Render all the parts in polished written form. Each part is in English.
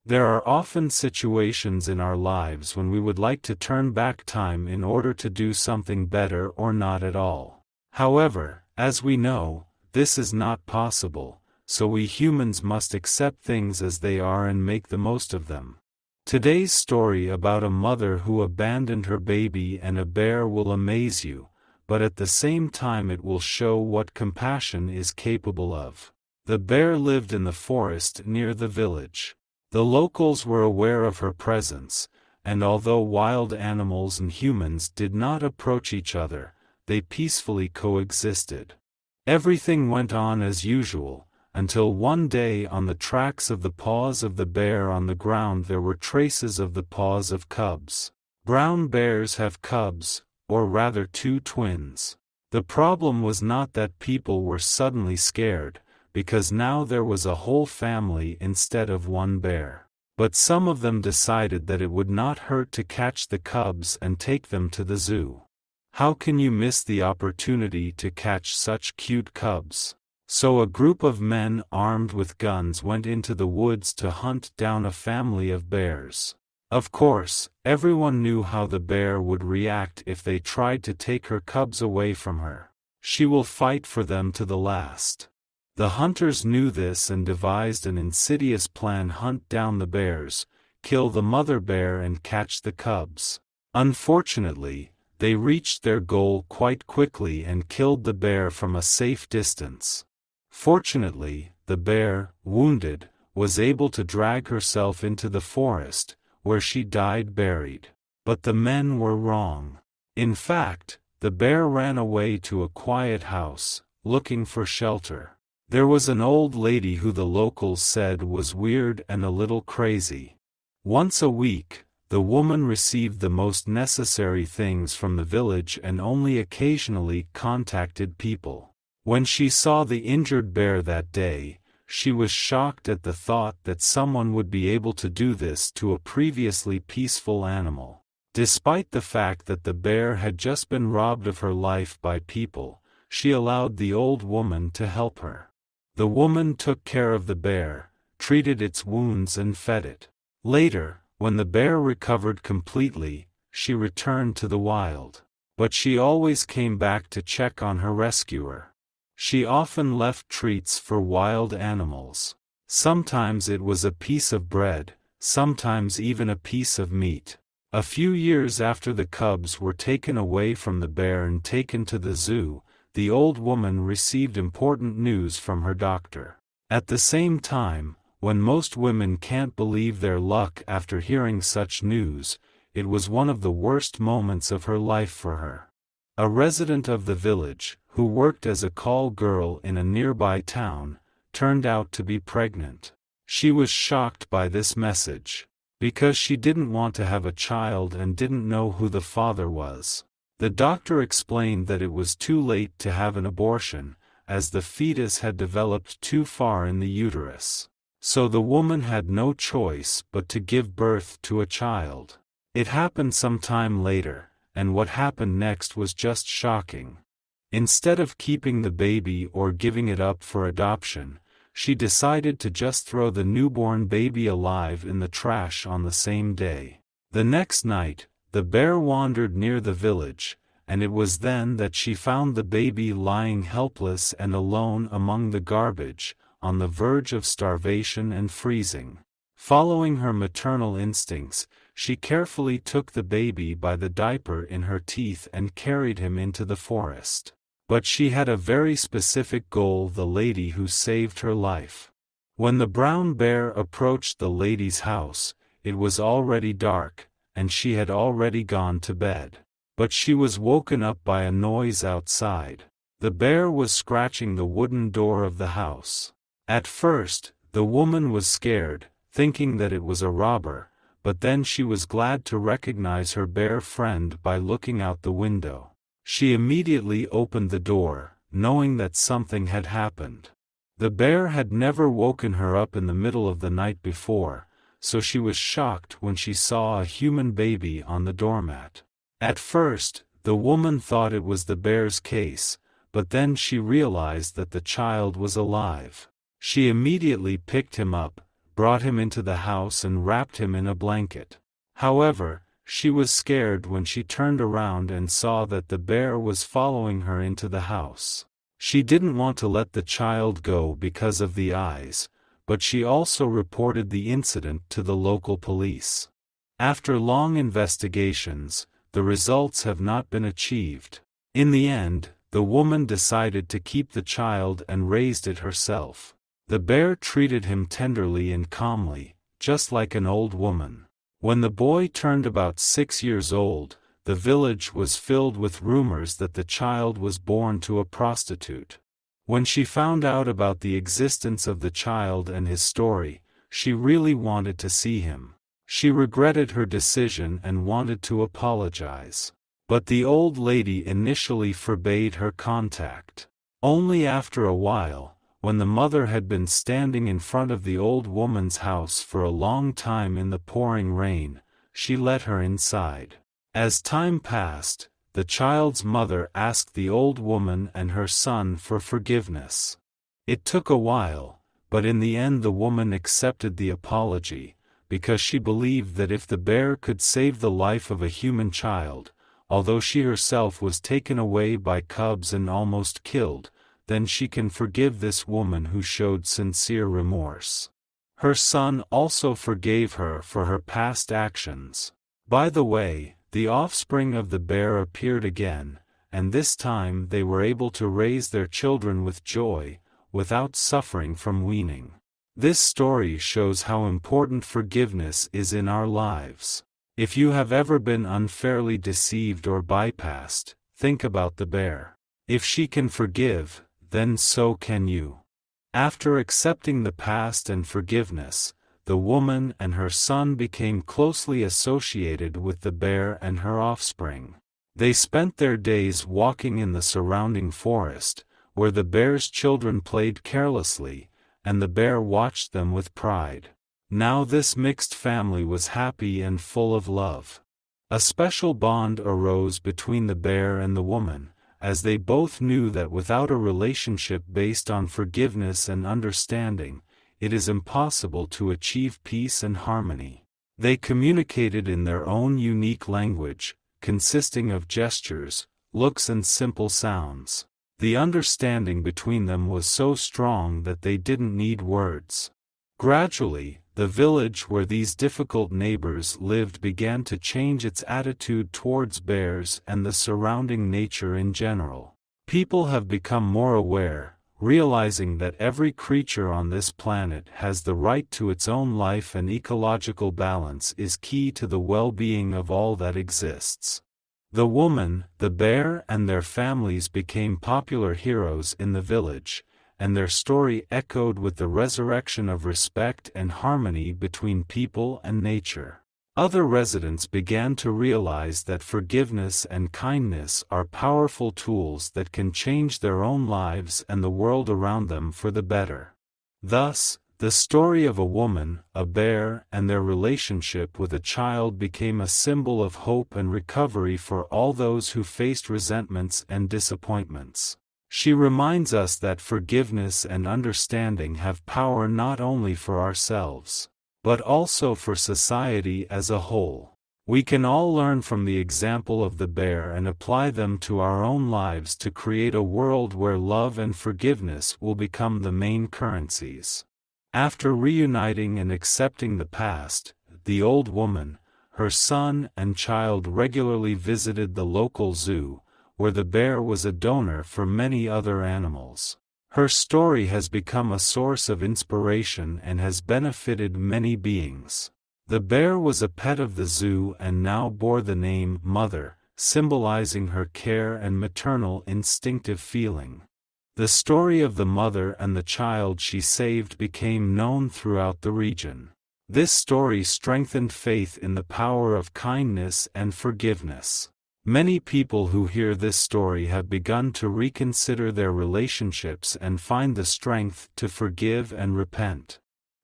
There are often situations in our lives when we would like to turn back time in order to do something better or not at all. However, as we know, this is not possible, so we humans must accept things as they are and make the most of them. Today's story about a mother who abandoned her baby and a bear will amaze you, but at the same time it will show what compassion is capable of. The bear lived in the forest near the village. The locals were aware of her presence, and although wild animals and humans did not approach each other, they peacefully coexisted. Everything went on as usual, until one day on the tracks of the paws of the bear on the ground there were traces of the paws of cubs. Brown bears have cubs, or rather two twins. The problem was not that people were suddenly scared, because now there was a whole family instead of one bear. But some of them decided that it would not hurt to catch the cubs and take them to the zoo. How can you miss the opportunity to catch such cute cubs? So a group of men armed with guns went into the woods to hunt down a family of bears. Of course, everyone knew how the bear would react if they tried to take her cubs away from her. She will fight for them to the last. The hunters knew this and devised an insidious plan: hunt down the bears, kill the mother bear and catch the cubs. Unfortunately, they reached their goal quite quickly and killed the bear from a safe distance. Fortunately, the bear, wounded, was able to drag herself into the forest, where she died buried. But the men were wrong. In fact, the bear ran away to a quiet house, looking for shelter. There was an old lady who the locals said was weird and a little crazy. Once a week, the woman received the most necessary things from the village and only occasionally contacted people. When she saw the injured bear that day, she was shocked at the thought that someone would be able to do this to a previously peaceful animal. Despite the fact that the bear had just been robbed of her life by people, she allowed the old woman to help her. The woman took care of the bear, treated its wounds and fed it. Later, when the bear recovered completely, she returned to the wild. But she always came back to check on her rescuer. She often left treats for wild animals. Sometimes it was a piece of bread, sometimes even a piece of meat. A few years after the cubs were taken away from the bear and taken to the zoo, the old woman received important news from her doctor. At the same time, when most women can't believe their luck after hearing such news, it was one of the worst moments of her life for her. A resident of the village, who worked as a call girl in a nearby town, turned out to be pregnant. She was shocked by this message, because she didn't want to have a child and didn't know who the father was. The doctor explained that it was too late to have an abortion, as the fetus had developed too far in the uterus. So the woman had no choice but to give birth to a child. It happened some time later, and what happened next was just shocking. Instead of keeping the baby or giving it up for adoption, she decided to just throw the newborn baby alive in the trash on the same day. The next night, the bear wandered near the village, and it was then that she found the baby lying helpless and alone among the garbage, on the verge of starvation and freezing. Following her maternal instincts, she carefully took the baby by the diaper in her teeth and carried him into the forest. But she had a very specific goal: the lady who saved her life. When the brown bear approached the lady's house, it was already dark, and she had already gone to bed. But she was woken up by a noise outside. The bear was scratching the wooden door of the house. At first, the woman was scared, thinking that it was a robber, but then she was glad to recognize her bear friend by looking out the window. She immediately opened the door, knowing that something had happened. The bear had never woken her up in the middle of the night before, so she was shocked when she saw a human baby on the doormat. At first, the woman thought it was the bear's case, but then she realized that the child was alive. She immediately picked him up, brought him into the house and wrapped him in a blanket. However, she was scared when she turned around and saw that the bear was following her into the house. She didn't want to let the child go because of the eyes, but she also reported the incident to the local police. After long investigations, the results have not been achieved. In the end, the woman decided to keep the child and raised it herself. The bear treated him tenderly and calmly, just like an old woman. When the boy turned about 6 years old, the village was filled with rumors that the child was born to a prostitute. When she found out about the existence of the child and his story, she really wanted to see him. She regretted her decision and wanted to apologize. But the old lady initially forbade her contact. Only after a while, when the mother had been standing in front of the old woman's house for a long time in the pouring rain, she let her inside. As time passed, the child's mother asked the old woman and her son for forgiveness. It took a while, but in the end the woman accepted the apology, because she believed that if the bear could save the life of a human child, although she herself was taken away by cubs and almost killed, then she can forgive this woman who showed sincere remorse. Her son also forgave her for her past actions. By the way, the offspring of the bear appeared again, and this time they were able to raise their children with joy, without suffering from weaning. This story shows how important forgiveness is in our lives. If you have ever been unfairly deceived or bypassed, think about the bear. If she can forgive, then so can you. After accepting the past and forgiveness, the woman and her son became closely associated with the bear and her offspring. They spent their days walking in the surrounding forest, where the bear's children played carelessly, and the bear watched them with pride. Now this mixed family was happy and full of love. A special bond arose between the bear and the woman, as they both knew that without a relationship based on forgiveness and understanding, it is impossible to achieve peace and harmony. They communicated in their own unique language, consisting of gestures, looks and simple sounds. The understanding between them was so strong that they didn't need words. Gradually, the village where these difficult neighbors lived began to change its attitude towards bears and the surrounding nature in general. People have become more aware, realizing that every creature on this planet has the right to its own life, and ecological balance is key to the well-being of all that exists. The woman, the bear and their families became popular heroes in the village, and their story echoed with the resurrection of respect and harmony between people and nature. Other residents began to realize that forgiveness and kindness are powerful tools that can change their own lives and the world around them for the better. Thus, the story of a woman, a bear, and their relationship with a child became a symbol of hope and recovery for all those who faced resentments and disappointments. She reminds us that forgiveness and understanding have power not only for ourselves, but also for society as a whole. We can all learn from the example of the bear and apply them to our own lives to create a world where love and forgiveness will become the main currencies. After reuniting and accepting the past, the old woman, her son and child regularly visited the local zoo, where the bear was a donor for many other animals. Her story has become a source of inspiration and has benefited many beings. The bear was a pet of the zoo and now bore the name Mother, symbolizing her care and maternal instinctive feeling. The story of the mother and the child she saved became known throughout the region. This story strengthened faith in the power of kindness and forgiveness. Many people who hear this story have begun to reconsider their relationships and find the strength to forgive and repent.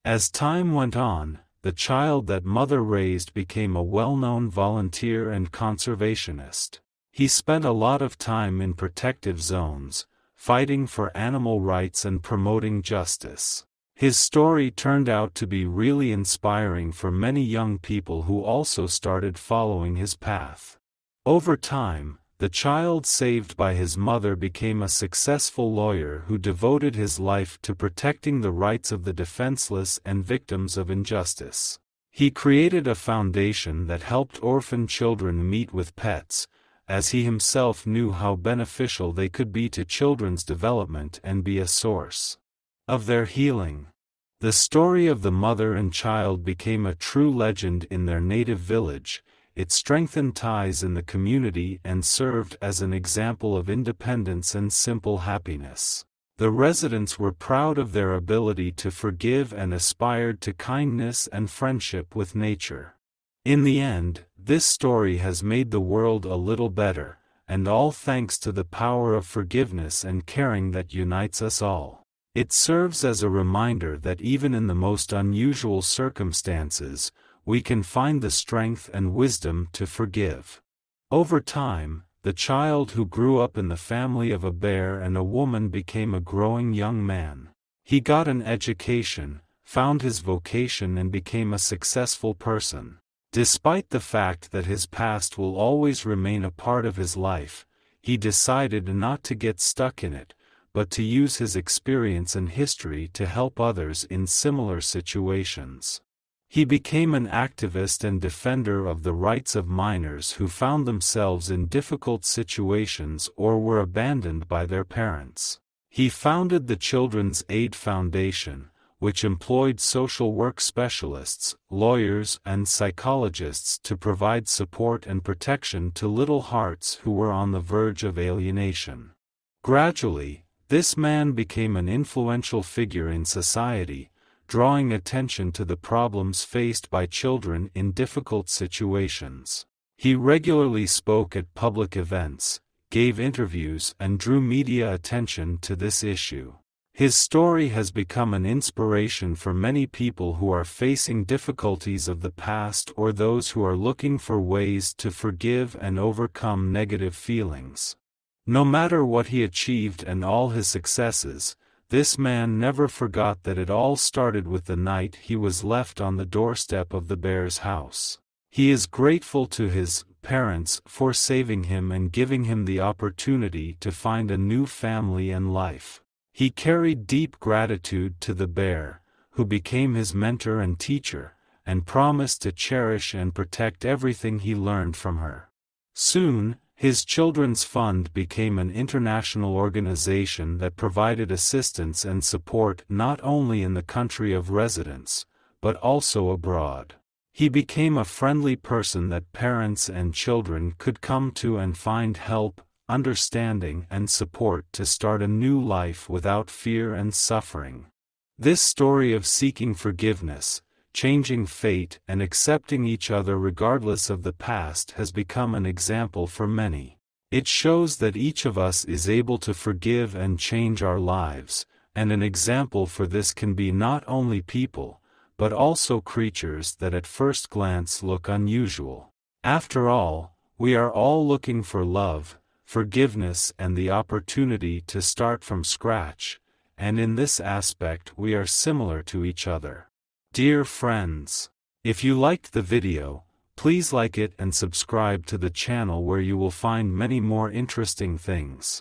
As time went on, the child that Mother raised became a well-known volunteer and conservationist. He spent a lot of time in protective zones, fighting for animal rights and promoting justice. His story turned out to be really inspiring for many young people who also started following his path. Over time, the child saved by his mother became a successful lawyer who devoted his life to protecting the rights of the defenseless and victims of injustice. He created a foundation that helped orphan children meet with pets, as he himself knew how beneficial they could be to children's development and be a source of their healing. The story of the mother and child became a true legend in their native village. It strengthened ties in the community and served as an example of independence and simple happiness. The residents were proud of their ability to forgive and aspired to kindness and friendship with nature. In the end, this story has made the world a little better, and all thanks to the power of forgiveness and caring that unites us all. It serves as a reminder that even in the most unusual circumstances, we can find the strength and wisdom to forgive. Over time, the child who grew up in the family of a bear and a woman became a growing young man. He got an education, found his vocation, and became a successful person. Despite the fact that his past will always remain a part of his life, he decided not to get stuck in it, but to use his experience and history to help others in similar situations. He became an activist and defender of the rights of minors who found themselves in difficult situations or were abandoned by their parents. He founded the Children's Aid Foundation, which employed social work specialists, lawyers, and psychologists to provide support and protection to little hearts who were on the verge of alienation. Gradually, this man became an influential figure in society, drawing attention to the problems faced by children in difficult situations. He regularly spoke at public events, gave interviews, and drew media attention to this issue. His story has become an inspiration for many people who are facing difficulties of the past or those who are looking for ways to forgive and overcome negative feelings. No matter what he achieved and all his successes, this man never forgot that it all started with the night he was left on the doorstep of the bear's house. He is grateful to his parents for saving him and giving him the opportunity to find a new family and life. He carried deep gratitude to the bear, who became his mentor and teacher, and promised to cherish and protect everything he learned from her. Soon, his Children's Fund became an international organization that provided assistance and support not only in the country of residence, but also abroad. He became a friendly person that parents and children could come to and find help, understanding, and support to start a new life without fear and suffering. This story of seeking forgiveness, changing fate, and accepting each other regardless of the past has become an example for many. It shows that each of us is able to forgive and change our lives, and an example for this can be not only people, but also creatures that at first glance look unusual. After all, we are all looking for love, forgiveness, and the opportunity to start from scratch, and in this aspect we are similar to each other. Dear friends, if you liked the video, please like it and subscribe to the channel where you will find many more interesting things.